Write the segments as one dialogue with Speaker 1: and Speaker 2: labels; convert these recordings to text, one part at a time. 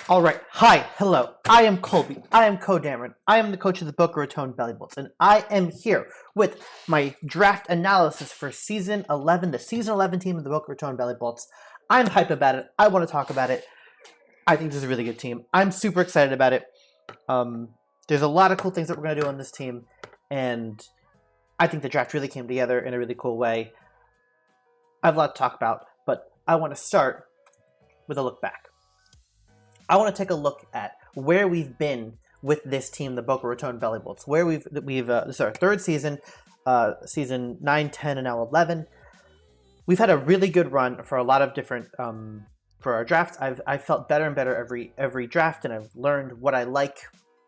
Speaker 1: All right. Hi. Hello. I am Colby. I am Codamreon. I am the coach of the Boca Raton Bellibolts, and I am here with my draft analysis for Season 11, the Season 11 team of the Boca Raton Bellibolts. I'm hype about it. I want to talk about it. I think this is a really good team. I'm super excited about it. There's a lot of cool things that we're going to do on this team, and I think the draft really came together in a really cool way. I have a lot to talk about, but I want to start with a look back. I want to take a look at where we've been with this team, the Boca Raton Bellibolts. Where we've this is our third season, season 9, 10, and now 11. We've had a really good run for a lot of different for our drafts. I've felt better and better every draft, and I've learned what I like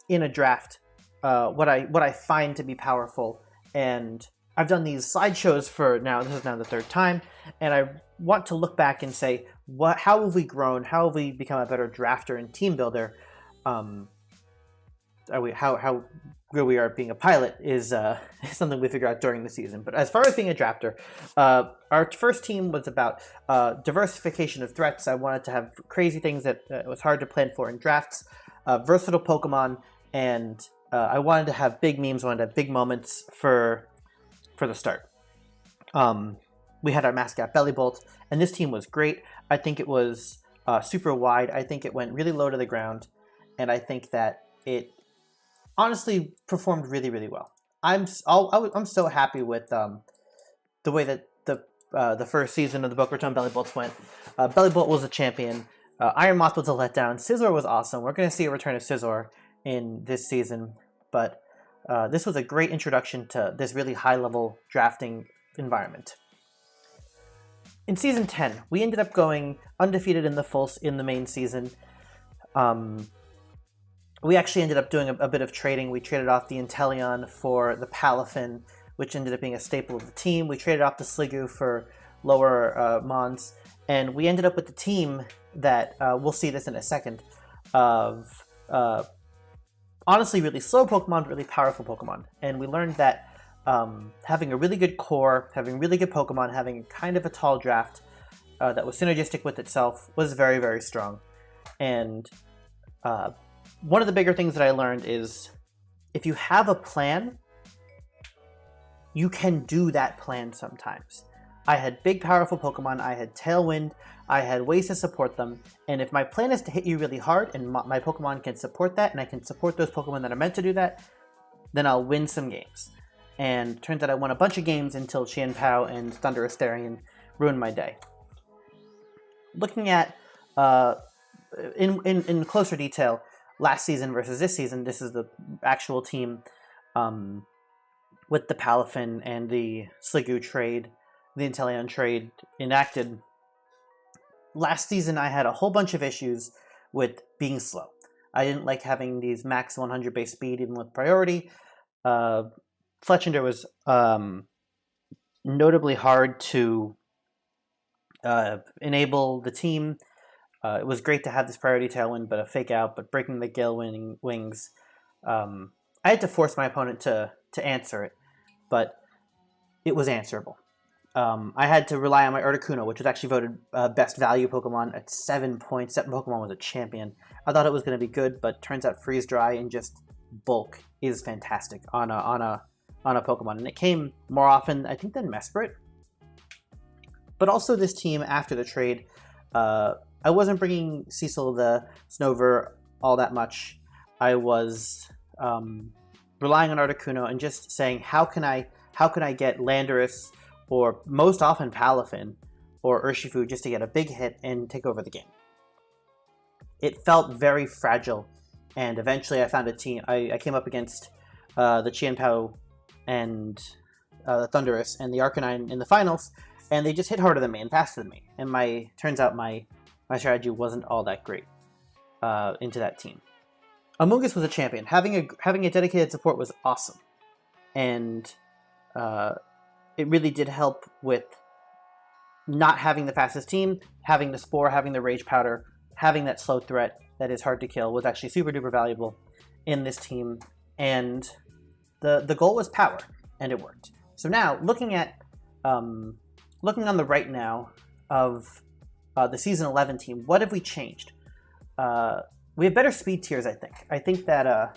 Speaker 1: in a draft, what I find to be powerful, and I've done these slideshows for now. This is now the third time, and I want to look back and say, how have we grown? How have we become a better drafter and team builder? How good we are at being a pilot is something we figure out during the season. But as far as being a drafter, our first team was about diversification of threats. I wanted to have crazy things that was hard to plan for in drafts, versatile Pokemon, and I wanted to have big memes. I wanted to have big moments for the start. We had our mascot Bellibolt, and this team was great. I think it was super wide. I think it went really low to the ground, and I think that it honestly performed really, really well. I'm so happy with the way that the first season of the Boca Raton Bellibolts went. Bellibolt was a champion. Iron Moth was a letdown. Scizor was awesome. We're going to see a return of Scizor in this season, but this was a great introduction to this really high-level drafting environment. In Season 10, we ended up going undefeated in the main season. We actually ended up doing a bit of trading. We traded off the Inteleon for the Palafin, which ended up being a staple of the team. We traded off the Sliggoo for lower Mons, and we ended up with the team that, we'll see this in a second, of honestly really slow Pokemon, really powerful Pokemon. And we learned that having a really good core, having really good Pokemon, having kind of a tall draft that was synergistic with itself was very, very strong. And one of the bigger things that I learned is if you have a plan, you can do that plan sometimes. I had big, powerful Pokemon, I had Tailwind, I had ways to support them, and if my plan is to hit you really hard and my Pokemon can support that, and I can support those Pokemon that are meant to do that, then I'll win some games. And turns out I won a bunch of games until Chien-Pao and Thunder Asterion ruined my day. Looking at, in closer detail, last season versus this season, this is the actual team with the Palafin and the Sliggoo trade, the Inteleon trade enacted. Last season, I had a whole bunch of issues with being slow. I didn't like having these max 100 base speed even with priority. Fletchinder was notably hard to enable the team. It was great to have this priority Tailwind, but a fake out, but breaking the Gale wings. I had to force my opponent to answer it, but it was answerable. I had to rely on my Articuno, which was actually voted best value Pokemon at 7 points. That Pokemon was a champion. I thought it was going to be good, but turns out Freeze Dry and just bulk is fantastic on a Pokemon, and it came more often, I think, than Mesprit. But also this team, after the trade, I wasn't bringing Cecil the Snover all that much. I was relying on Articuno and just saying, how can I get Landorus, or most often Palafin, or Urshifu, just to get a big hit and take over the game. It felt very fragile, and eventually I found a team. I came up against the Chien-Pao and the Thundurus and the Arcanine in the finals, and they just hit harder than me and faster than me. And turns out my strategy wasn't all that great into that team. Amoonguss was a champion. Having a dedicated support was awesome, and it really did help with not having the fastest team, having the Spore, having the Rage Powder, having that slow threat that is hard to kill was actually super duper valuable in this team, and the goal was power, and it worked. So now, looking on the right now of the Season 11 team, what have we changed? we have better speed tiers, I think. I think that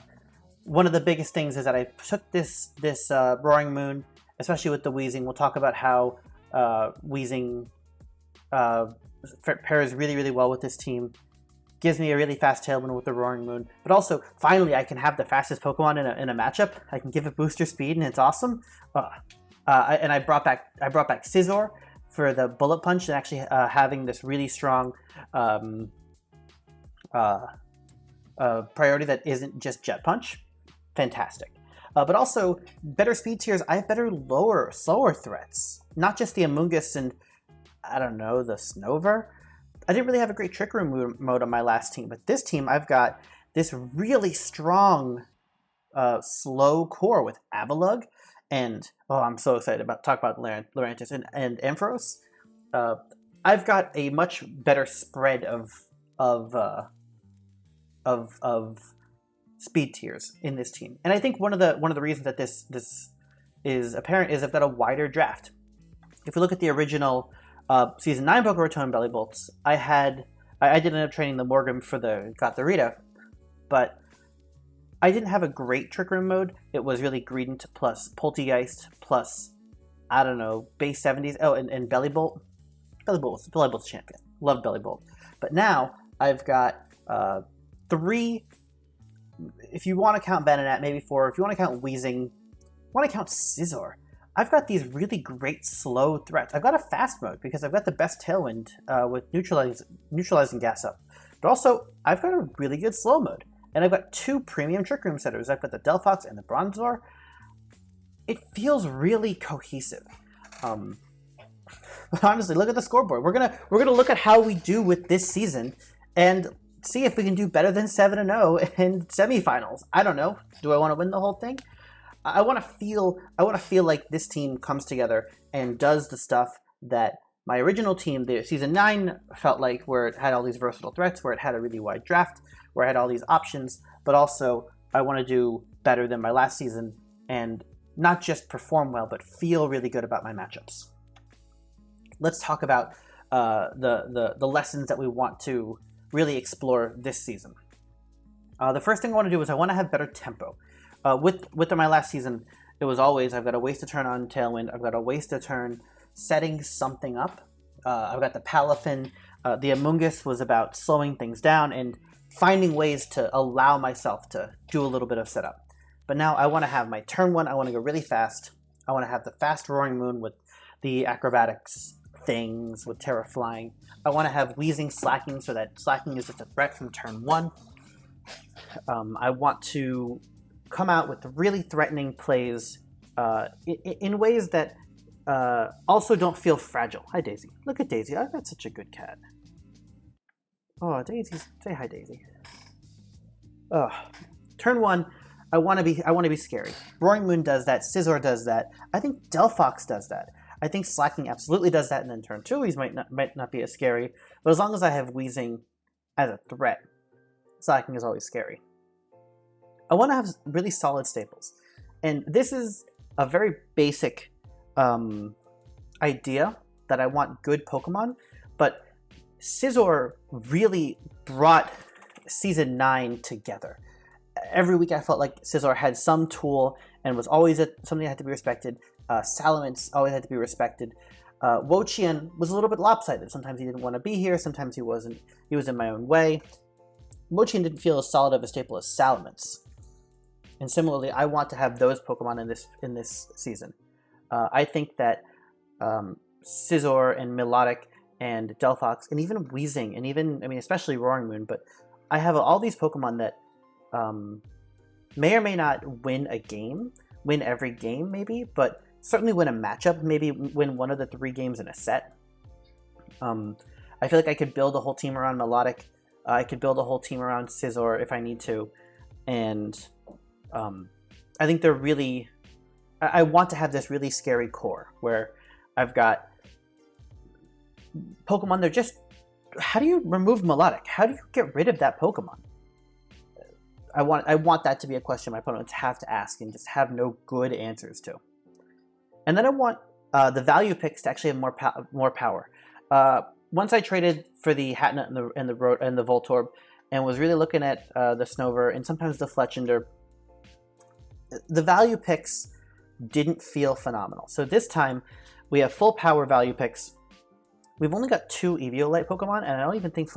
Speaker 1: one of the biggest things is that I took this Roaring Moon, especially with the Weezing. We'll talk about how Weezing pairs really, really well with this team. Gives me a really fast Tailwind with the Roaring Moon. But also, finally, I can have the fastest Pokemon in a matchup. I can give it booster speed, and it's awesome. And I brought back Scizor for the Bullet Punch, and actually having this really strong priority that isn't just Jet Punch. Fantastic. But also, better speed tiers, I have better slower threats. Not just the Amoonguss and, I don't know, the Snover. I didn't really have a great Trick Room mode on my last team, but this team, I've got this really strong slow core with Avalugg, and, oh, I'm so excited to talk about Lurantis and Ampharos. I've got a much better spread of speed tiers in this team, and I think one of the reasons that this is apparent is I've got a wider draft. If we look at the original Season 9 Boca Raton Bellibolts, I did end up training the Morgan for the Gothorita, but I didn't have a great Trick Room mode. It was really Greedent plus Poltegeist plus, I don't know, base 70s. Oh, and Bellibolt. Bellibolt's champion. Love Bellibolt. But now I've got 3, if you want to count Venonat, maybe 4. If you want to count Weezing, want to count Scizor. I've got these really great slow threats. I've got a fast mode because I've got the best Tailwind with neutralizing gas up. But also, I've got a really good slow mode. And I've got 2 premium Trick Room setters. I've got the Delphox and the Bronzor. It feels really cohesive. But honestly, look at the scoreboard. We're gonna look at how we do with this season and see if we can do better than 7-0 in semifinals. I don't know. Do I want to win the whole thing? I want to feel like this team comes together and does the stuff that my original team, the Season 9, felt like, where it had all these versatile threats, where it had a really wide draft, where I had all these options, but also I want to do better than my last season and not just perform well, but feel really good about my matchups. Let's talk about the lessons that we want to really explore this season. The first thing I want to do is I want to have better tempo. With my last season, it was always, I've got to waste a turn on Tailwind, I've got to waste a turn setting something up. I've got the Palafin. The Amoonguss was about slowing things down and finding ways to allow myself to do a little bit of setup. But now I want to have my turn 1, I want to go really fast. I want to have the fast Roaring Moon with the acrobatics things, with Terra Flying. I want to have Weezing slacking so that slacking is just a threat from turn 1. I want to come out with really threatening plays in ways that also don't feel fragile. Hi, Daisy. Look at Daisy. I've got such a good cat. Oh, Daisy. Say hi, Daisy. Turn 1, I want to be scary. Roaring Moon does that. Scizor does that. I think Delphox does that. I think Slacking absolutely does that. And then turn 2, he might not be as scary. But as long as I have Weezing as a threat, Slacking is always scary. I want to have really solid staples. And this is a very basic idea that I want good Pokemon, but Scizor really brought Season 9 together. Every week I felt like Scizor had some tool and was always something that had to be respected. Salamence always had to be respected. Wo-Chien was a little bit lopsided. Sometimes he didn't want to be here, sometimes he wasn't. He was in my own way. Wo-Chien didn't feel as solid of a staple as Salamence. And similarly, I want to have those Pokemon in this season. I think that Scizor and Melodic and Delphox and even Weezing and even, especially Roaring Moon, but I have all these Pokemon that may or may not win every game maybe, but certainly win a matchup, maybe win one of the 3 games in a set. I feel like I could build a whole team around Melodic. I could build a whole team around Scizor if I need to, and I think they're really... I want to have this really scary core where I've got Pokemon, they're just... How do you remove Melodic? How do you get rid of that Pokemon? I want that to be a question my opponents have to ask and just have no good answers to. And then I want the value picks to actually have more power. Once I traded for the Hatnut and the Voltorb, and was really looking at the Snover and sometimes the Fletchender, the value picks didn't feel phenomenal. So this time we have full power value picks. We've only got 2 Eviolite Pokemon, and I don't even think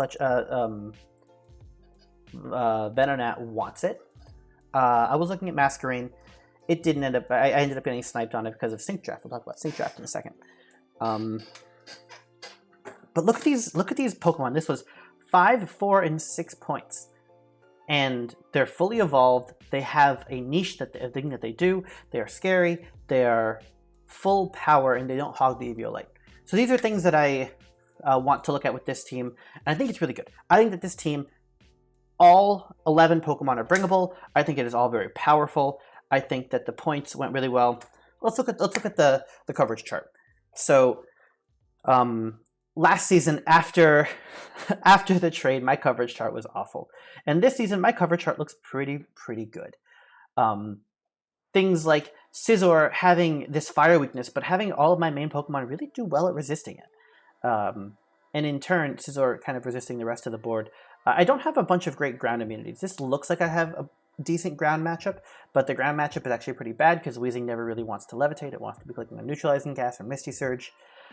Speaker 1: Venonat wants it. I was looking at Masquerain. It didn't end up. I ended up getting sniped on it because of Sync Draft. We'll talk about Sync Draft in a second. But look at these Pokemon. This was 5, 4, and 6 points, and they're fully evolved. They have a niche a thing that they do. They are scary. They are full power, and they don't hog the Eviolite. So these are things that I want to look at with this team, and I think it's really good. I think that this team, all 11 Pokemon are bringable. I think it is all very powerful. I think that the points went really well. Let's look at the coverage chart. So last season, after the trade, my coverage chart was awful, and this season my coverage chart looks pretty good. Things like Scizor having this fire weakness, but having all of my main Pokemon really do well at resisting it. And in turn, Scizor kind of resisting the rest of the board. I don't have a bunch of great ground immunities. This looks like I have a decent ground matchup, but the ground matchup is actually pretty bad because Weezing never really wants to levitate. It wants to be clicking on Neutralizing Gas or Misty Surge.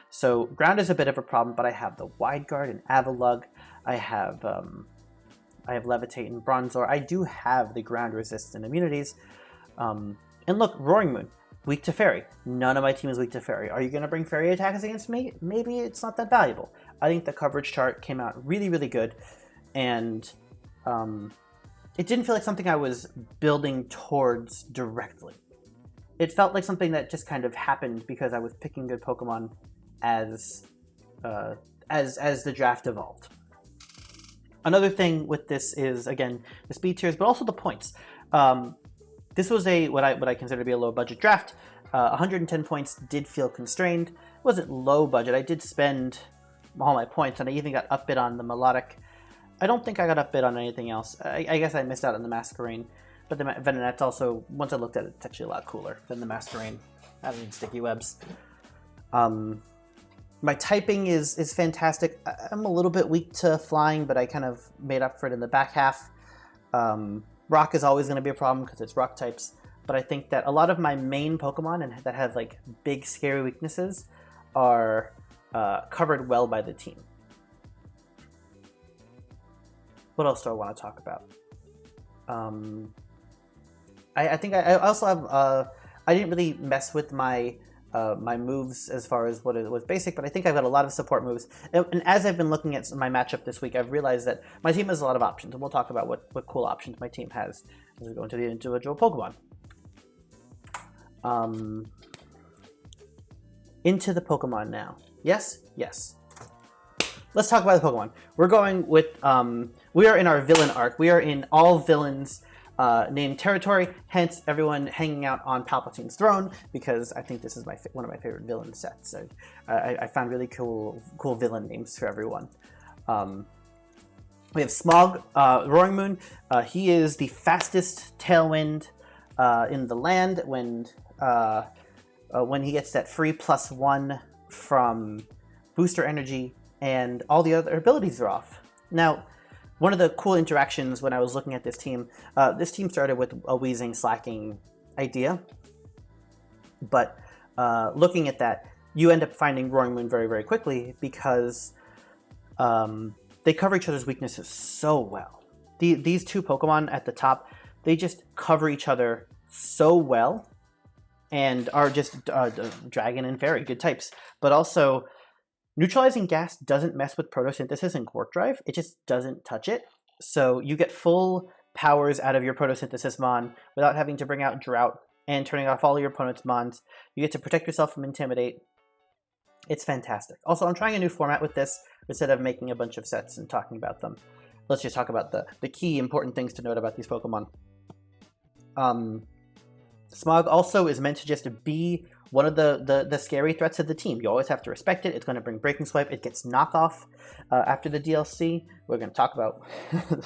Speaker 1: So ground is a bit of a problem, but I have the Wide Guard and Avalugg. I have Levitate and Bronzor. I do have the ground resistant immunities. And look, Roaring Moon, weak to Fairy. None of my team is weak to Fairy. Are you going to bring Fairy attacks against me? Maybe it's not that valuable. I think the coverage chart came out really good, and it didn't feel like something I was building towards directly. It felt like something that just kind of happened because I was picking good Pokemon as the draft evolved. Another thing with this is, again, the speed tiers, but also the points. This was what I consider to be a low budget draft. 110 points did feel constrained. It wasn't low budget. I did spend all my points, and I even got upbid on the Melodic. I don't think I got upbid on anything else. I guess I missed out on the Masquerain, but the Venonat's also, once I looked at it, it's actually a lot cooler than the Masquerain. I don't need sticky webs. My typing is fantastic. I'm a little bit weak to flying, but I kind of made up for it in the back half. Rock is always going to be a problem because it's rock types, but I think that a lot of my main Pokemon that have like big scary weaknesses are covered well by the team. What else do I want to talk about? I think I also have, I didn't really mess with my moves as far as what it was basic, but I think I've got a lot of support moves. And as I've been looking at my matchup this week, I've realized that my team has a lot of options, and we'll talk about what cool options my team has as we go into the individual Pokemon. Into the Pokemon now. Yes? Yes. Let's talk about the Pokemon. We're going with, we are in our villain arc. We are in all villains named territory, hence everyone hanging out on Palpatine's throne, because I think this is one of my favorite villain sets. So I found really cool villain names for everyone. We have Smog, Roaring Moon. He is the fastest Tailwind in the land when he gets that free +1 from Booster Energy, and all the other abilities are off. Now, one of the cool interactions when I was looking at this team started with a Weezing slacking idea, but looking at that, you end up finding Roaring Moon very quickly because they cover each other's weaknesses so well. These two Pokemon at the top, they just cover each other so well and are just Dragon and Fairy, good types. But also, Neutralizing Gas doesn't mess with Photosynthesis and Quark Drive. It just doesn't touch it. So you get full powers out of your Photosynthesis Mon without having to bring out Drought and turning off all of your opponent's Mons. You get to protect yourself from Intimidate. It's fantastic. Also, I'm trying a new format with this. Instead of making a bunch of sets and talking about them, let's just talk about the key important things to note about these Pokemon. Smog also is meant to just be one of the scary threats of the team. You always have to respect it. It's going to bring Breaking Swipe. It gets knockoff after the DLC. We're going to talk about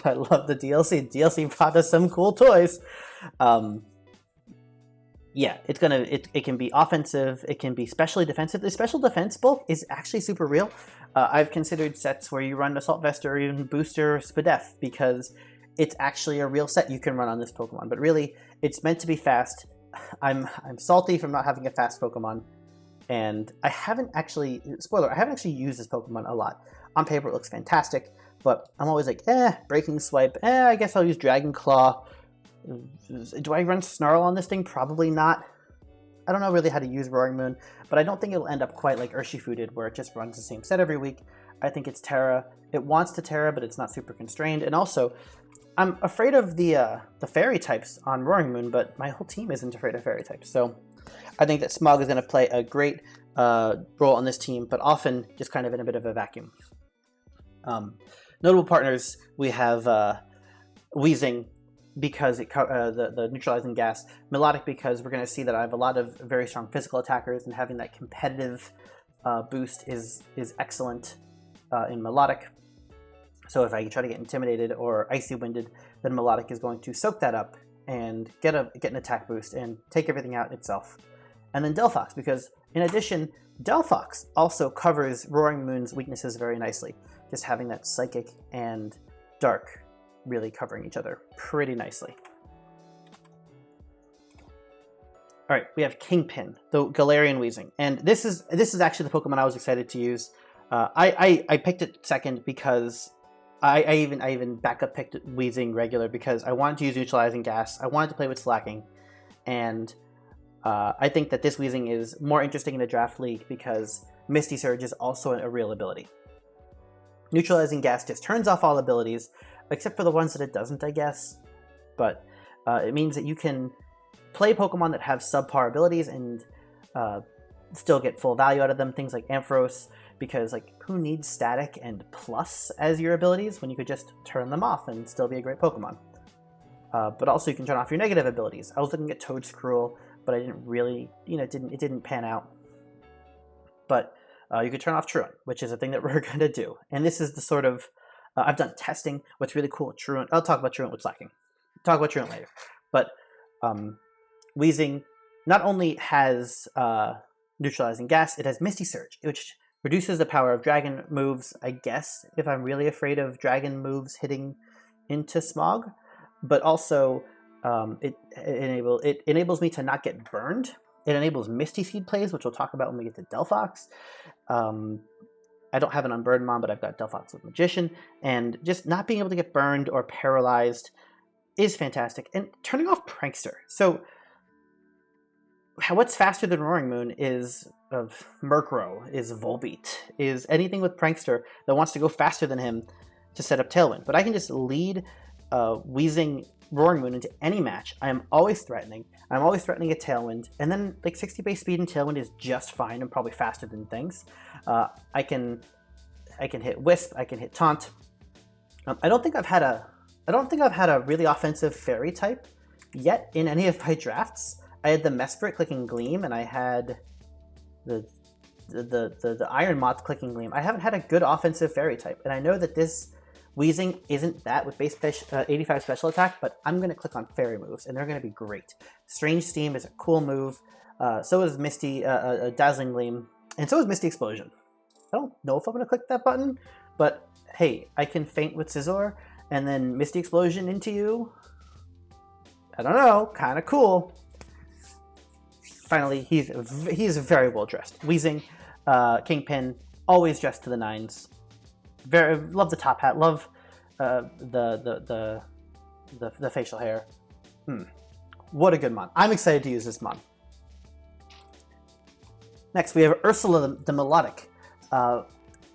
Speaker 1: I love the DLC. DLC brought us some cool toys. Yeah, it can be offensive. It can be specially defensive. The special defense bulk is actually super real. I've considered sets where you run Assault Vest or even Booster Spadef because it's actually a real set you can run on this Pokemon. But really, it's meant to be fast. I'm salty from not having a fast Pokemon, and I haven't actually, spoiler, I haven't actually used this Pokemon a lot. On paper, it looks fantastic, but I'm always like, Breaking Swipe, I guess I'll use Dragon Claw. Do I run Snarl on this thing? Probably not. I don't know really how to use Roaring Moon, but I don't think it'll end up quite like Urshifu did, where it just runs the same set every week. I think it's Terra. It wants to Terra, but it's not super constrained. And also, I'm afraid of the Fairy types on Roaring Moon, but my whole team isn't afraid of Fairy types. So I think that Smog is going to play a great role on this team, but often just kind of in a bit of a vacuum. Notable partners, we have Weezing, because the neutralizing gas, Melodic because we're going to see that I have a lot of very strong physical attackers, and having that competitive boost is excellent in Melodic. So if I try to get intimidated or icy winded, then Melodic is going to soak that up and get an attack boost and take everything out itself. And then Delphox, because in addition, Delphox also covers Roaring Moon's weaknesses very nicely, just having that Psychic and Dark really covering each other pretty nicely. All right, we have Kingpin, the Galarian Weezing, and this is actually the Pokemon I was excited to use. I picked it second because I even backup picked Weezing regular because I wanted to use Neutralizing Gas. I wanted to play with Slacking, and I think that this Weezing is more interesting in a draft league because Misty Surge is also a real ability. Neutralizing Gas just turns off all abilities, except for the ones that it doesn't, I guess. But it means that you can play Pokemon that have subpar abilities and still get full value out of them. Things like Ampharos, because like who needs Static and Plus as your abilities when you could just turn them off and still be a great Pokemon? But also you can turn off your negative abilities. I was looking at Toedscruel, but I didn't really, it didn't pan out. But you could turn off Truant, which is a thing that we're going to do. And this is the sort of, I've done testing. What's really cool with Truant, I'll talk about Truant with Slacking. Talk about Truant later. But Weezing not only has Neutralizing Gas, it has Misty Surge, which reduces the power of Dragon moves, I guess, if I'm really afraid of Dragon moves hitting into Smog. But also, it enables me to not get burned. It enables Misty Seed plays, which we'll talk about when we get to Delphox. I don't have an Unburden Mom, but I've got Delphox with Magician. And just not being able to get burned or paralyzed is fantastic. And turning off Prankster. So what's faster than Roaring Moon is Murkrow, is Volbeat, is anything with Prankster that wants to go faster than him to set up Tailwind. But I can just lead Weezing Roaring Moon into any match. I am always threatening. I'm always threatening a Tailwind. And then like 60 base speed and Tailwind is just fine and probably faster than things. I can hit Wisp, I can hit Taunt. I don't think I've had a really offensive Fairy type yet in any of my drafts. I had the Mesprit clicking Gleam, and I had the Iron Moth clicking Gleam. I haven't had a good offensive Fairy type, and I know that this Weezing isn't that with base 85 special attack, but I'm going to click on Fairy moves, and they're going to be great. Strange Steam is a cool move. So is Misty, Dazzling Gleam, and so is Misty Explosion. I don't know if I'm going to click that button, but hey, I can Feint with Scizor, and then Misty Explosion into you. I don't know, kind of cool. Finally, he's very well dressed. Weezing, Kingpin, always dressed to the nines. Love the top hat. Love the facial hair. What a good mon. I'm excited to use this mon. Next, we have Ursula the Melodic.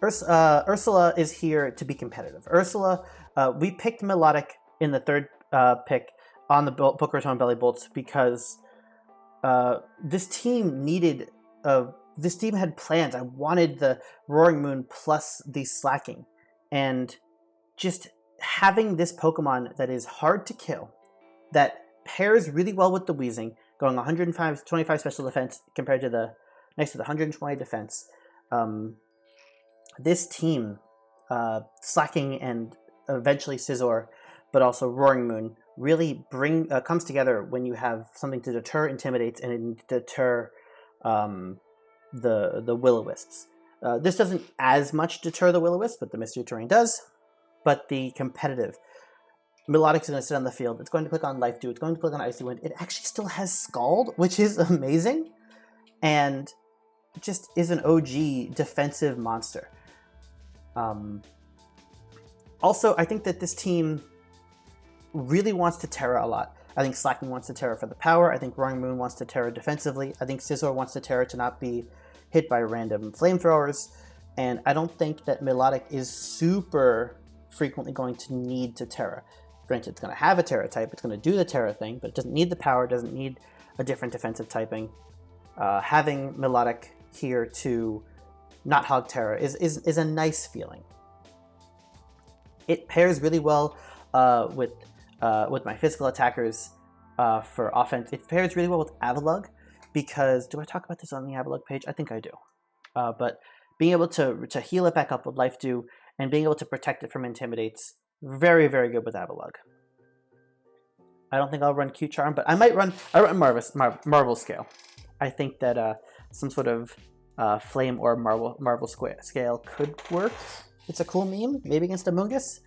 Speaker 1: Ursula is here to be competitive. Ursula, we picked Melodic in the third pick on the Boca Raton Bellibolts because this team needed this team had plans. I wanted the Roaring Moon plus the Slacking, and just having this Pokemon that is hard to kill, that pairs really well with the Weezing, going 125 special defense compared to the next to the 120 defense. This team, Slacking and eventually Scizor, but also Roaring Moon, really comes together when you have something to deter Intimidates and deter the Will-O-Wisps. This doesn't as much deter the Will-O-Wisp, but the Mystery Terrain does. But the competitive, Melodic's going to sit on the field. It's going to click on Life Dew. It's going to click on Icy Wind. It actually still has Scald, which is amazing. And just is an OG defensive monster. Also, I think that this team really wants to Terra a lot. I think Slackman wants to Terra for the power. I think Roaring Moon wants to Terra defensively. I think Scizor wants to Terra to not be hit by random flamethrowers. And I don't think that Melodic is super frequently going to need to Terra. Granted, it's going to have a Terra type. It's going to do the Terra thing, but it doesn't need the power, doesn't need a different defensive typing. Having Melodic here to not hog Terra is a nice feeling. It pairs really well with my physical attackers for offense. It pairs really well with Avalugg because, do I talk about this on the Avalugg page? I think I do. But being able to heal it back up with Life Dew and being able to protect it from Intimidates, very, very good with Avalugg. I don't think I'll run Q-Charm, but I run Marvel Scale. I think that some sort of Flame or Marvel Scale could work. It's a cool meme, maybe against a Mungus.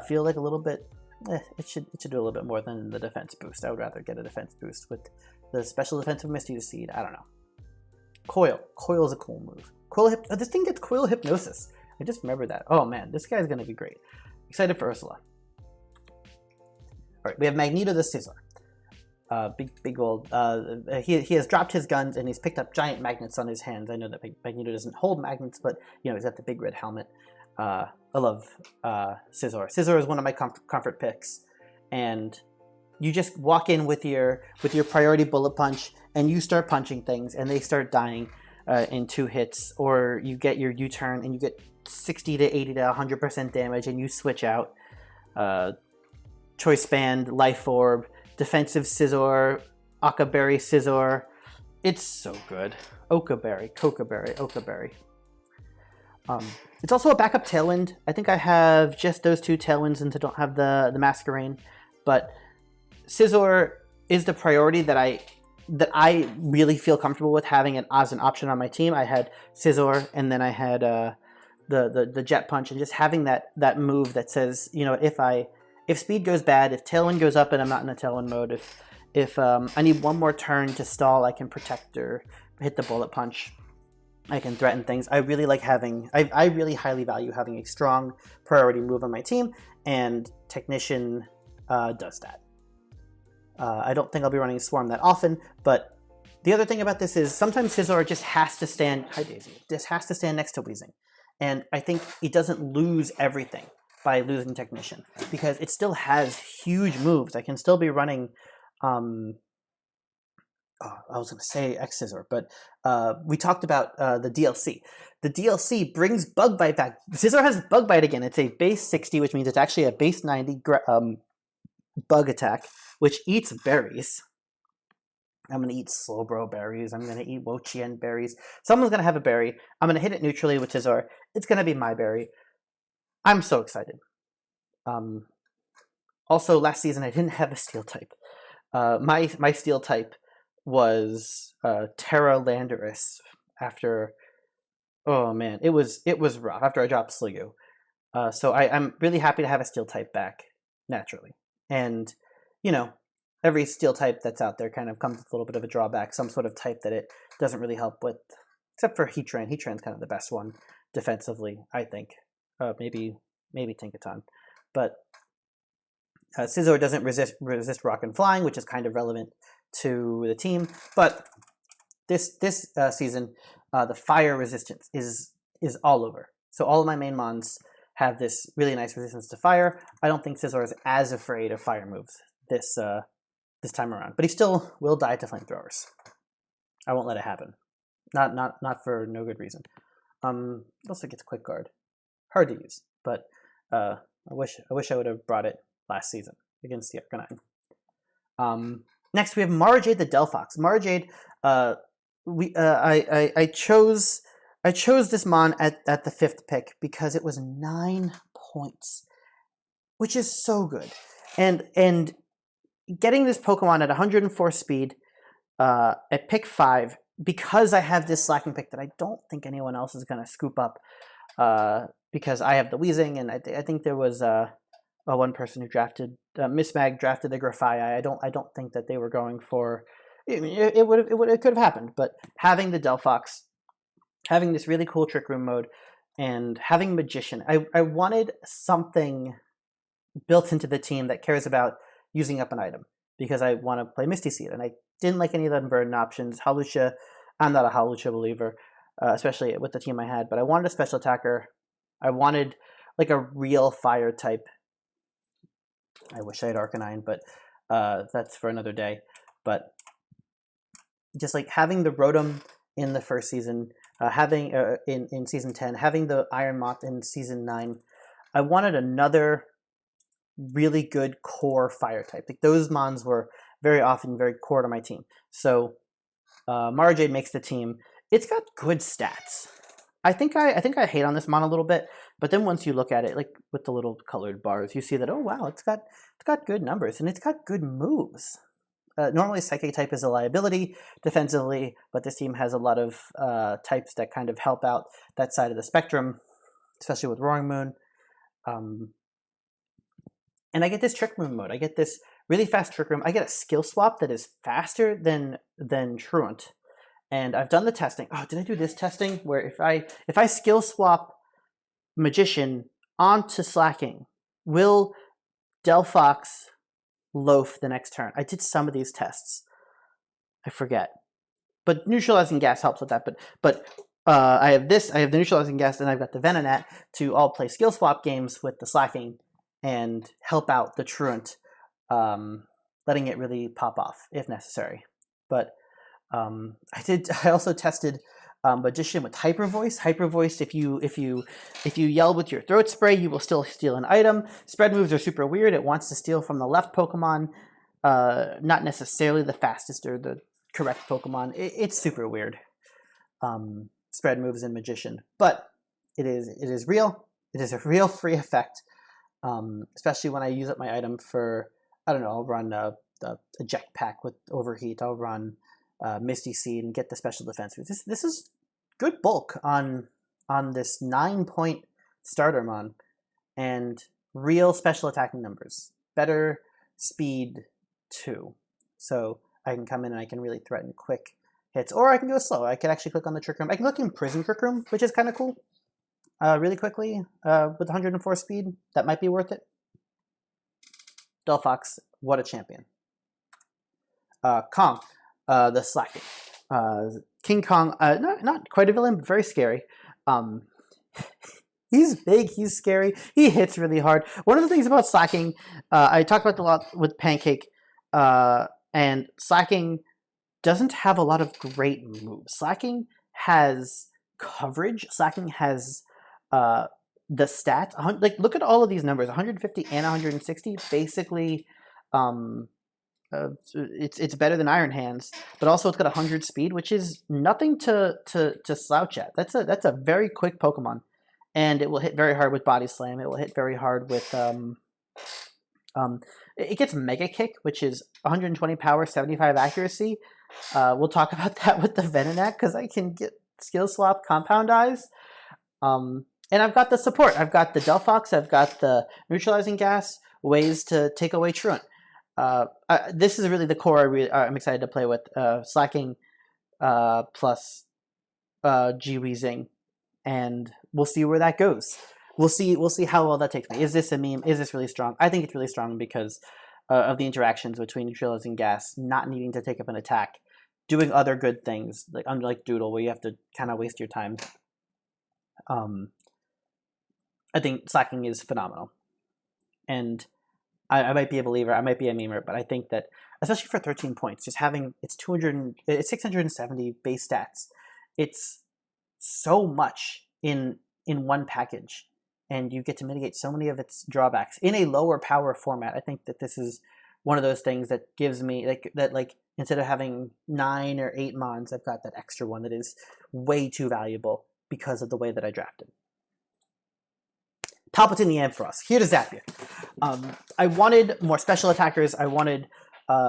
Speaker 1: Feel like a little bit, it should do a little bit more than the defense boost. I would rather get a defense boost with the special defensive Misty Seed. I don't know. Coil is a cool move. This thing gets Coil Hypnosis. I just remember that. Oh man, this guy's gonna be great. Excited for Ursula. All right, we have Magneto the Scizor. Big old. He has dropped his guns and he's picked up giant magnets on his hands. I know that Magneto doesn't hold magnets, but you know he's got the big red helmet. I love Scizor. Scizor is one of my comfort picks, and you just walk in with your priority bullet punch and you start punching things and they start dying in 2 hits, or you get your U-turn and you get 60 to 80 to 100% damage and you switch out. Choice Band, Life Orb, defensive Scizor, Okaberry Scizor. It's so good. Okaberry, Cocaberry, Okaberry. It's also a backup Tailwind. I think I have just those 2 Tailwinds since I don't have the Masquerain. But Scizor is the priority that I really feel comfortable with having it as an option on my team. I had Scizor, and then I had the Jet Punch, and just having that move that says, you know, if speed goes bad, if Tailwind goes up and I'm not in a Tailwind mode, if I need one more turn to stall, I can protect or hit the bullet punch. I can threaten things. I really like having, I really highly value having a strong priority move on my team, and Technician does that. I don't think I'll be running Swarm that often, but the other thing about this is sometimes Scizor just has to stand, hi Daisy, just has to stand next to Weezing. And I think it doesn't lose everything by losing Technician, because it still has huge moves. I can still be running, I was going to say X-Scissor, but we talked about the DLC. The DLC brings Bug Bite back. Scizor has Bug Bite again. It's a base 60, which means it's actually a base 90 bug attack, which eats berries. I'm going to eat Slowbro berries. I'm going to eat Wo-Chien berries. Someone's going to have a berry. I'm going to hit it neutrally with Scizor. It's going to be my berry. I'm so excited. Also, last season I didn't have a Steel type. My Steel type was Terra Landorus after, oh man, it was rough after I dropped Sliggoo. So I'm really happy to have a Steel type back naturally. And, you know, every Steel type that's out there kind of comes with a little bit of a drawback, some sort of type that it doesn't really help with, except for Heatran. Heatran's kind of the best one defensively, I think. Maybe Tinkaton. But Scizor doesn't resist Rock and Flying, which is kind of relevant to the team. But this season, the Fire resistance is all over. So all of my main mons have this really nice resistance to Fire. I don't think Scizor is as afraid of Fire moves this time around, but he still will die to Flamethrowers. I won't let it happen. Not for no good reason. Also gets Quick Guard. Hard to use, but I wish I would have brought it last season against the Arcanine. Next we have Marajade the Delphox. Marajade, I chose this mon at the 5th pick because it was 9 points, which is so good. And getting this Pokemon at 104 speed at pick 5 because I have this Slacking pick that I don't think anyone else is going to scoop up, because I have the Weezing, and I think there was one person who drafted Miss Mag drafted the Grafai. I don't think that they were going for. I mean, it could have happened, but having the Delphox, having this really cool Trick Room mode, and having Magician, I wanted something built into the team that cares about using up an item, because I want to play Misty Seed, and I didn't like any of the Unburden options. Hawlucha, I'm not a Hawlucha believer, especially with the team I had, but I wanted a special attacker. I wanted like a real fire type. I wish I had Arcanine, but that's for another day. But just like having the Rotom in the first season, having in season 10, having the Iron Moth in season 9, I wanted another really good core fire type. Like those mons were very often very core to my team. So Mara Jade makes the team. It's got good stats. I think I hate on this mon a little bit, but then once you look at it, like with the little colored bars, you see that, oh wow, it's got good numbers, and it's got good moves. Normally Psychic type is a liability defensively, but this team has a lot of types that kind of help out that side of the spectrum, especially with Roaring Moon. And I get this Trick Room mode. I get this really fast Trick Room. I get a skill swap that is faster than Truant. And I've done the testing. Oh, did I do this testing? Where if I skill swap Magician onto Slacking, will Delphox loaf the next turn? I did some of these tests. I forget. But Neutralizing Gas helps with that. But I have the Neutralizing Gas, and I've got the Venonat to all play skill swap games with the Slacking and help out the Truant, letting it really pop off if necessary. But I also tested Magician with Hyper Voice. Hyper Voice, if you yell with your throat spray, you will still steal an item. Spread moves are super weird. It wants to steal from the left Pokemon, not necessarily the fastest or the correct Pokemon. It's super weird. Spread moves in Magician, but it is real. It is a real free effect, especially when I use up my item for, I don't know, I'll run a Jetpack with Overheat. I'll run Misty Seed and get the special defense. This is good bulk on this 9-point starter mon, and real special attacking numbers. Better speed 2. So I can come in and I can really threaten quick hits, or I can go slow. I can actually click on the Trick Room. I can look in Prison Trick Room, which is kind of cool. Really quickly with 104 speed. That might be worth it. Delphox, what a champion. Kong. The Slacking. King Kong, not quite a villain, but very scary. He's big, he's scary, he hits really hard. One of the things about Slacking, I talked about a lot with Pancake, and Slacking doesn't have a lot of great moves. Slacking has coverage. Slacking has the stats. Like, look at all of these numbers, 150 and 160, basically. It's better than Iron Hands, but also it's got 100 speed, which is nothing to slouch at. That's a very quick Pokemon, and it will hit very hard with Body Slam. It will hit very hard with it gets Mega Kick, which is 120 power, 75 accuracy. We'll talk about that with the Venonat, because I can get Skill Swap Compound Eyes. And I've got the support. I've got the Delphox. I've got the Neutralizing Gas, ways to take away Truant. This is really the core I'm excited to play with. Slacking plus G-Weezing, and we'll see where that goes. We'll see how well that takes me. Is this a meme? Is this really strong? I think it's really strong because of the interactions between Neutralizing Gas, not needing to take up an attack, doing other good things, like unlike Doodle, where you have to kind of waste your time. I think Slacking is phenomenal. And I might be a believer, I might be a memer, but I think that, especially for 13 points, just having it's 670 base stats, it's so much in one package, and you get to mitigate so many of its drawbacks in a lower power format. I think that this is one of those things that gives me like instead of having 9 or 8 mons, I've got that extra one that is way too valuable because of the way that I drafted. Palpatine the Ampharos, here to zap you. I wanted more special attackers. I wanted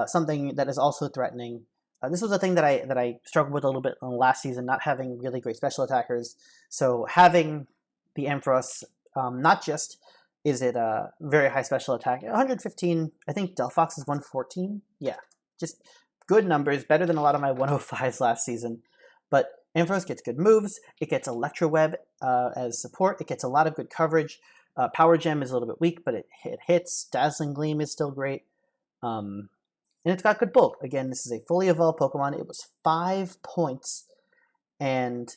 Speaker 1: something that is also threatening. This was a thing that I struggled with a little bit in the last season, not having really great special attackers. So having the Ampharos, not just is it a very high special attack, 115. I think Delphox is 114. Yeah, just good numbers, better than a lot of my 105s last season. But Ampharos gets good moves. It gets Electro Web as support. It gets a lot of good coverage. Power Gem is a little bit weak, but it hits. Dazzling Gleam is still great. And it's got good bulk. Again, this is a fully evolved Pokemon. It was 5 points, and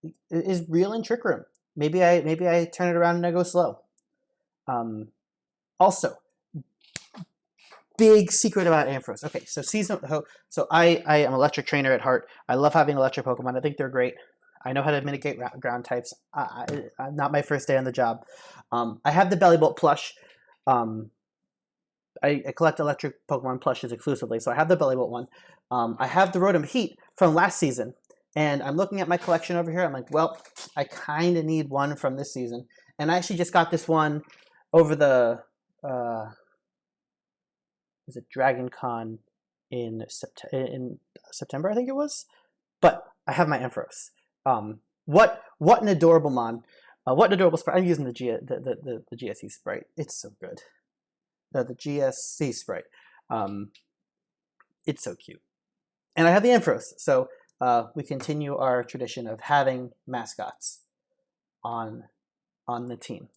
Speaker 1: it is real in Trick Room. Maybe I turn it around and I go slow. Also, big secret about Ampharos. Okay, so I am an electric trainer at heart. I love having electric Pokemon. I think they're great. I know how to mitigate ground types. Not my first day on the job. I have the Bellibolt plush. I collect electric Pokemon plushes exclusively, so I have the Bellibolt one. I have the Rotom Heat from last season, and I'm looking at my collection over here. I'm like, well, I kind of need one from this season. And I actually just got this one over the, was it Dragon Con in September, I think it was? But I have my Ampharos. What an adorable mon. What an adorable sprite. I'm using the GSE sprite. It's so good. The GSC sprite. It's so cute. And I have the Ampharos. So we continue our tradition of having mascots on the team.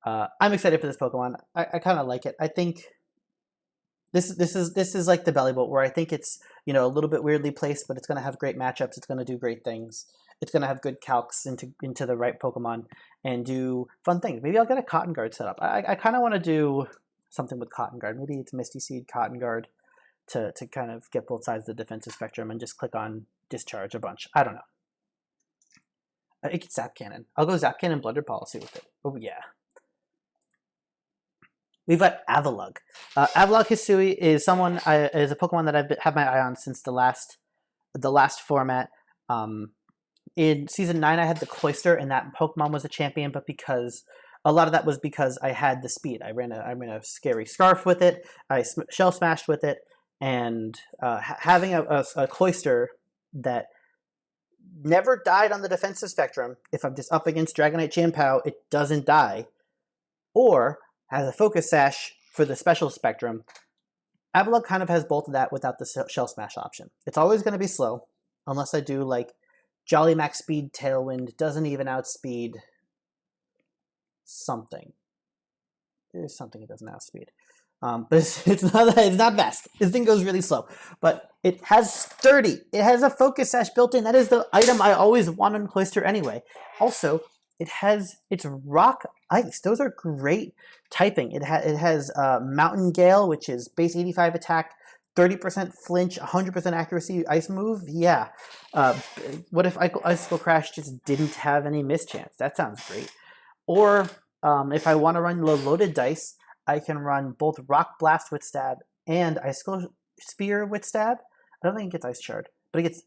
Speaker 1: I'm excited for this Pokemon. I kind of like it. I think this is like the Bellibolt, where I think it's, you know, a little bit weirdly placed, but it's going to have great matchups. It's going to do great things. It's going to have good calcs into the right Pokemon and do fun things. Maybe I'll get a Cotton Guard set up. I kind of want to do something with Cotton Guard. Maybe it's Misty Seed, Cotton Guard, to kind of get both sides of the defensive spectrum and just click on Discharge a bunch. I don't know. It gets Zap Cannon. I'll go Zap Cannon Blunder Policy with it. Oh yeah. We've got Avalugg. Avalugg Hisui is is a Pokemon that I've had my eye on since the last format. In season 9, I had the Cloyster, and that Pokemon was a champion, but because a lot of that was because I had the speed. I ran a Scary Scarf with it. I Shell Smashed with it, and having a Cloyster that never died on the defensive spectrum. If I'm just up against Dragonite Chien-Pao, it doesn't die, or has a Focus Sash for the special spectrum. Avalugg kind of has both of that without the Shell Smash option. It's always going to be slow, unless I do like Jolly Max Speed Tailwind, doesn't even outspeed something. There's something it doesn't outspeed. But it's not fast. This thing goes really slow. But it has Sturdy. It has a Focus Sash built in. That is the item I always want on Cloyster anyway. Also, it's Rock Ice. Those are great typing. It has Mountain Gale, which is base 85 attack, 30% flinch, 100% accuracy ice move. Yeah. What if Icicle Crash just didn't have any mischance? That sounds great. Or if I want to run loaded dice, I can run both Rock Blast with Stab and Icicle Spear with Stab. I don't think it gets Ice Shard, but it gets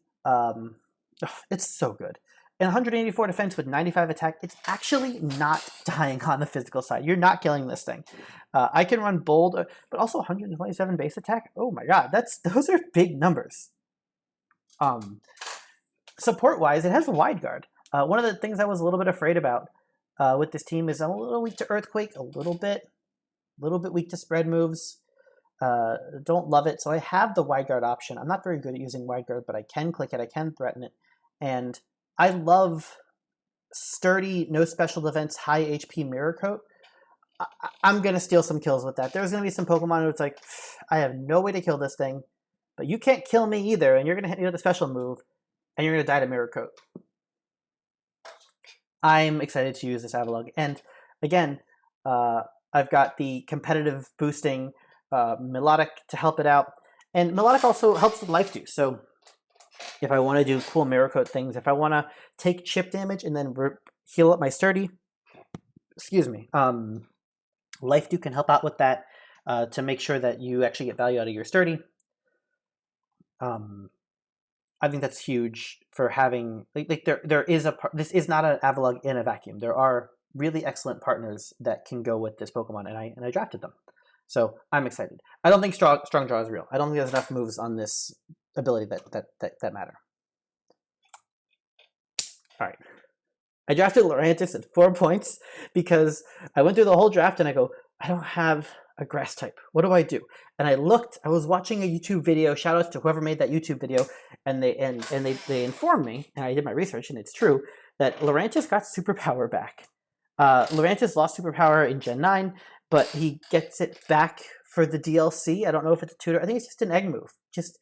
Speaker 1: it's so good. And 184 defense with 95 attack, it's actually not dying on the physical side. You're not killing this thing. I can run Bold, but also 127 base attack. Oh my god, those are big numbers. Support-wise, it has a Wide Guard. One of the things I was a little bit afraid about with this team is I'm a little weak to Earthquake, a little bit weak to spread moves. Don't love it, so I have the Wide Guard option. I'm not very good at using Wide Guard, but I can click it, I can threaten it, and I love Sturdy, no special defense, high HP Mirror Coat. I'm going to steal some kills with that. There's going to be some Pokemon who it's like, I have no way to kill this thing, but you can't kill me either, and you're going to hit me with a special move, and you're going to die to Mirror Coat. I'm excited to use this Avalugg. And again, I've got the competitive boosting Melodic to help it out. And Melodic also helps with Life Dew. So if I want to do cool Mirror Coat things, if I want to take chip damage and then heal up my Sturdy, excuse me, Life Dew can help out with that to make sure that you actually get value out of your Sturdy. I think that's huge for having there is this is not an Avalugg in a vacuum. There are really excellent partners that can go with this Pokemon, and I drafted them, so I'm excited. I don't think strong draw is real. I don't think there's enough moves on this ability that matter. All right. I drafted Lurantis at 4 points because I went through the whole draft and I go, I don't have a grass type. What do I do? And I was watching a YouTube video, shout outs to whoever made that YouTube video, and they informed me, and I did my research, and it's true, that Lurantis got superpower back. Lurantis lost superpower in Gen 9, but he gets it back for the DLC. I don't know if it's a tutor. I think it's just an egg move. Just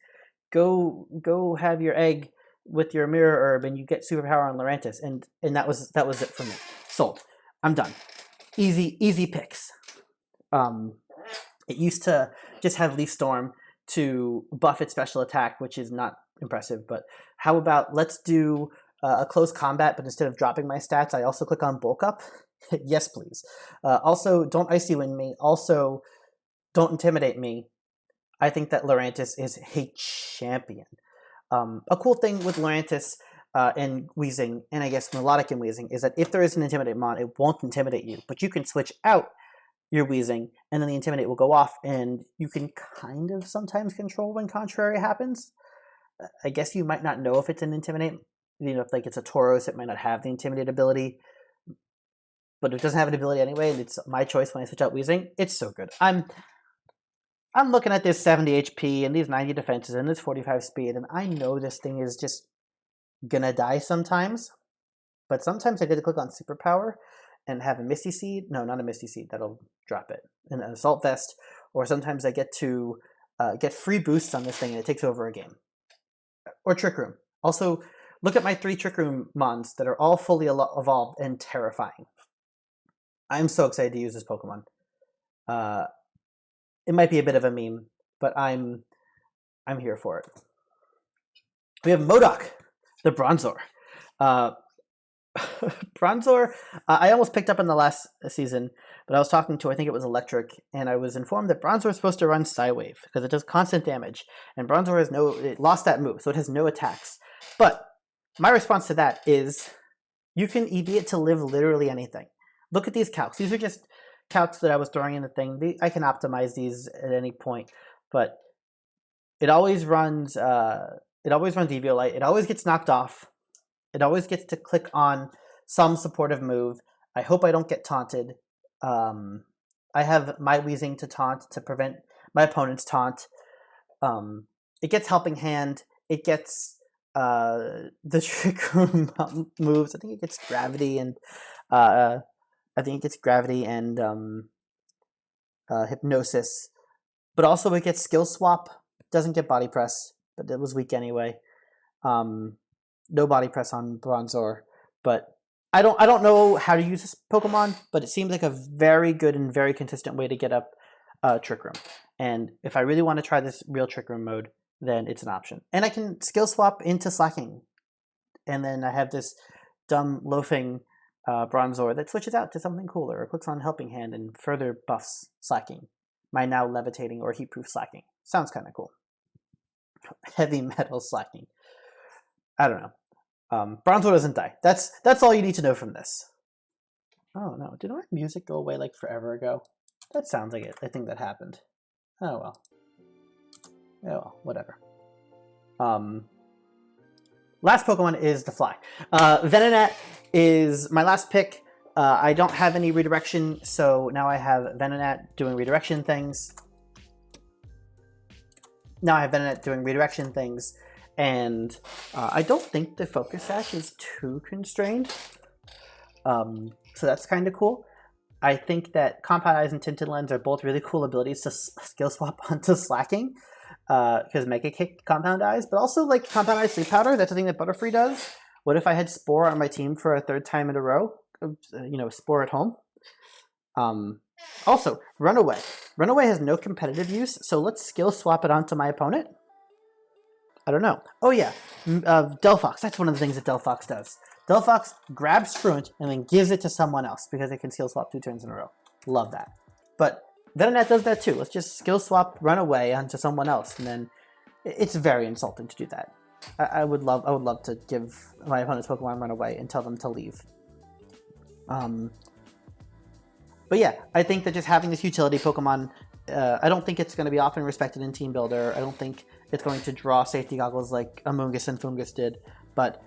Speaker 1: go have your egg with your mirror herb and you get superpower on Lurantis, and that was it for me. Sold. I'm done. Easy picks. It used to just have Leaf Storm to buff its special attack, which is not impressive, but how about let's do a close combat, but instead of dropping my stats, I also click on bulk up. Yes, please. Also, don't Icy Wind me. Also, don't Intimidate me. I think that Lurantis is a champion. A cool thing with Lurantis and Weezing, and I guess Melodic and Weezing, is that if there is an Intimidate mon, it won't intimidate you, but you can switch out your Weezing, and then the Intimidate will go off, and you can kind of sometimes control when contrary happens. I guess you might not know if it's an Intimidate. You know, if like it's a Tauros, it might not have the Intimidate ability, but it doesn't have an ability anyway, and it's my choice when I switch out Weezing. It's so good. I'm looking at this 70 HP and these 90 defenses and this 45 speed, and I know this thing is just gonna die sometimes, but sometimes I get to click on Superpower and have a Misty Seed. No, not a Misty Seed. That'll drop it. And an Assault Vest, or sometimes I get to get free boosts on this thing and it takes over a game. Or Trick Room. Also, look at my 3 Trick Room mons that are all fully evolved and terrifying. I'm so excited to use this Pokemon. It might be a bit of a meme, but I'm here for it. We have Modok, the Bronzor. Bronzor, I almost picked up in the last season, but I was talking to, I think it was Electric, and I was informed that Bronzor is supposed to run Psywave because it does constant damage, and Bronzor it lost that move, so it has no attacks. But my response to that is, you can EV it to live literally anything. Look at these calcs. These are just calcs that I was throwing in the thing. I can optimize these at any point, but it always runs Eviolite. It always gets knocked off. It always gets to click on some supportive move. I hope I don't get taunted. I have my Weezing to taunt to prevent my opponent's taunt. It gets Helping Hand. It gets the Trick Room moves. I think it gets Gravity and Hypnosis. But also it gets Skill Swap. Doesn't get Body Press, but it was weak anyway. No Body Press on Bronzor, but I don't know how to use this Pokemon, but it seems like a very good and very consistent way to get up Trick Room. And if I really want to try this real Trick Room mode, then it's an option. And I can Skill Swap into Slacking, and then I have this dumb loafing Bronzor that switches out to something cooler, or clicks on Helping Hand and further buffs Slacking. My now Levitating or Heat-Proof Slacking. Sounds kind of cool. Heavy Metal Slacking. I don't know. Bronzor doesn't die. That's all you need to know from this. Oh no, did our music go away like forever ago? That sounds like it. I think that happened. Oh well. Oh well, whatever. Last Pokemon is the Fly. Venonat is my last pick. I don't have any redirection, so now I have Venonat doing redirection things. And I don't think the Focus Sash is too constrained. So that's kind of cool. I think that Compound Eyes and Tinted Lens are both really cool abilities to skill swap onto Slacking, because Mega Kick Compound Eyes, but also like Compound Eyes Sleep Powder, that's a thing that Butterfree does. What if I had Spore on my team for a 3rd time in a row? Spore at home. Also, Runaway. Runaway has no competitive use, so let's skill swap it onto my opponent. I don't know. Oh yeah, Delphox. That's one of the things that Delphox does. Delphox grabs Truant and then gives it to someone else because it can skill swap 2 turns in a row. Love that. But Venonat does that too. Let's just skill swap Runaway onto someone else, and then it's very insulting to do that. I would love to give my opponent's Pokemon Runaway and tell them to leave. But yeah, I think that just having this utility Pokemon I don't think it's going to be often respected in Team Builder. I don't think it's going to draw safety goggles like Amoonguss and Fungus did, but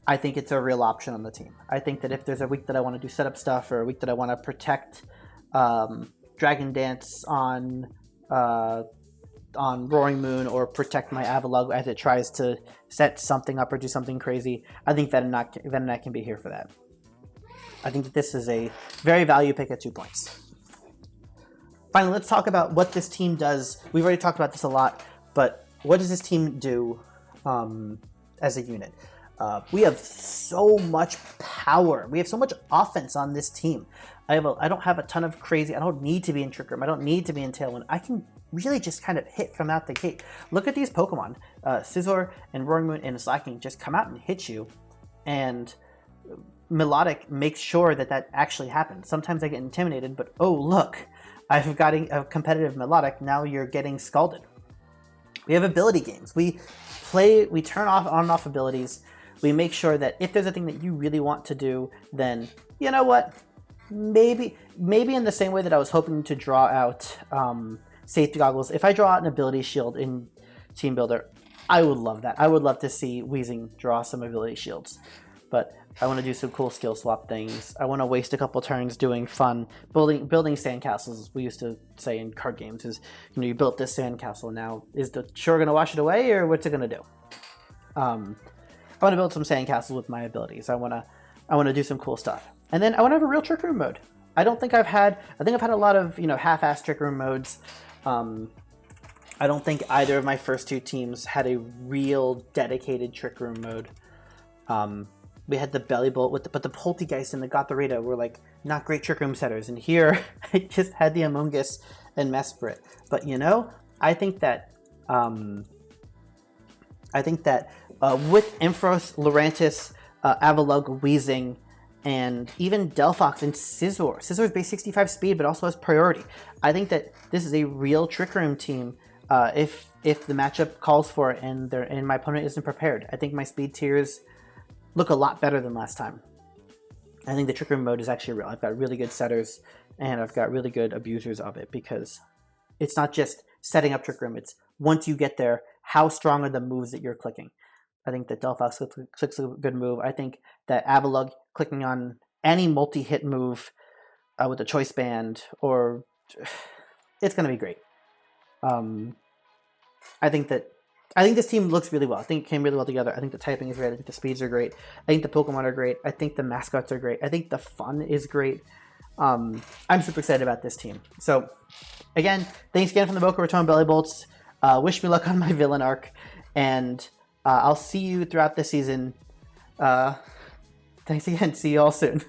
Speaker 1: I think it's a real option on the team. I think that if there's a week that I want to do setup stuff, or a week that I want to protect Dragon Dance on Roaring Moon, or protect my Avalugg as it tries to set something up or do something crazy, I think Venonat can be here for that. I think that this is a very value pick at 2 points. Finally, let's talk about what this team does. We've already talked about this a lot, but what does this team do as a unit? We have so much power. We have so much offense on this team. I don't have a ton of crazy. I don't need to be in Trick Room. I don't need to be in Tailwind. I can really just kind of hit from out the gate. Look at these Pokemon. Scizor and Roaring Moon and Slaking just come out and hit you, and Melodic makes sure that actually happens. Sometimes I get intimidated, but oh look, I've got a competitive Melodic. Now you're getting scalded. We have ability games. We turn on and off abilities. We make sure that if there's a thing that you really want to do, then you know what? Maybe in the same way that I was hoping to draw out safety goggles, if I draw out an ability shield in Team Builder, I would love that. I would love to see Weezing draw some ability shields. But I want to do some cool skill swap things. I want to waste a couple turns doing fun building sandcastles, as we used to say in card games. Is, you know, you built this sandcastle, now is the shore going to wash it away, or what's it going to do? I want to build some sandcastles with my abilities. I want to do some cool stuff, and then I want to have a real Trick Room mode. I think I've had a lot of, you know, half-assed Trick Room modes. I don't think either of my first two teams had a real dedicated Trick Room mode. We had the Bellibolt, but the Poltegeist and the Gothorita were like not great Trick Room setters, and here I just had the Amoonguss and Mesprit. But you know, I think that with Ampharos, Lurantis, Avalugg, Weezing, and even Delphox and Scizor. Scizor's base 65 speed, but also has priority. I think that this is a real Trick Room team if the matchup calls for it and my opponent isn't prepared. I think my speed tiers look a lot better than last time. I think the Trick Room mode is actually real. I've got really good setters, and I've got really good abusers of it, because it's not just setting up Trick Room. It's once you get there, how strong are the moves that you're clicking? I think that Delphox clicks a good move. I think that Avalugg clicking on any multi-hit move with a choice band, or it's going to be great. I think this team looks really well. I think it came really well together. I think the typing is great. I think the speeds are great. I think the Pokemon are great. I think the mascots are great. I think the fun is great. I'm super excited about this team. So, again, thanks again from the Boca Raton Bellibolts. Wish me luck on my villain arc, and I'll see you throughout the season. Thanks again. See you all soon.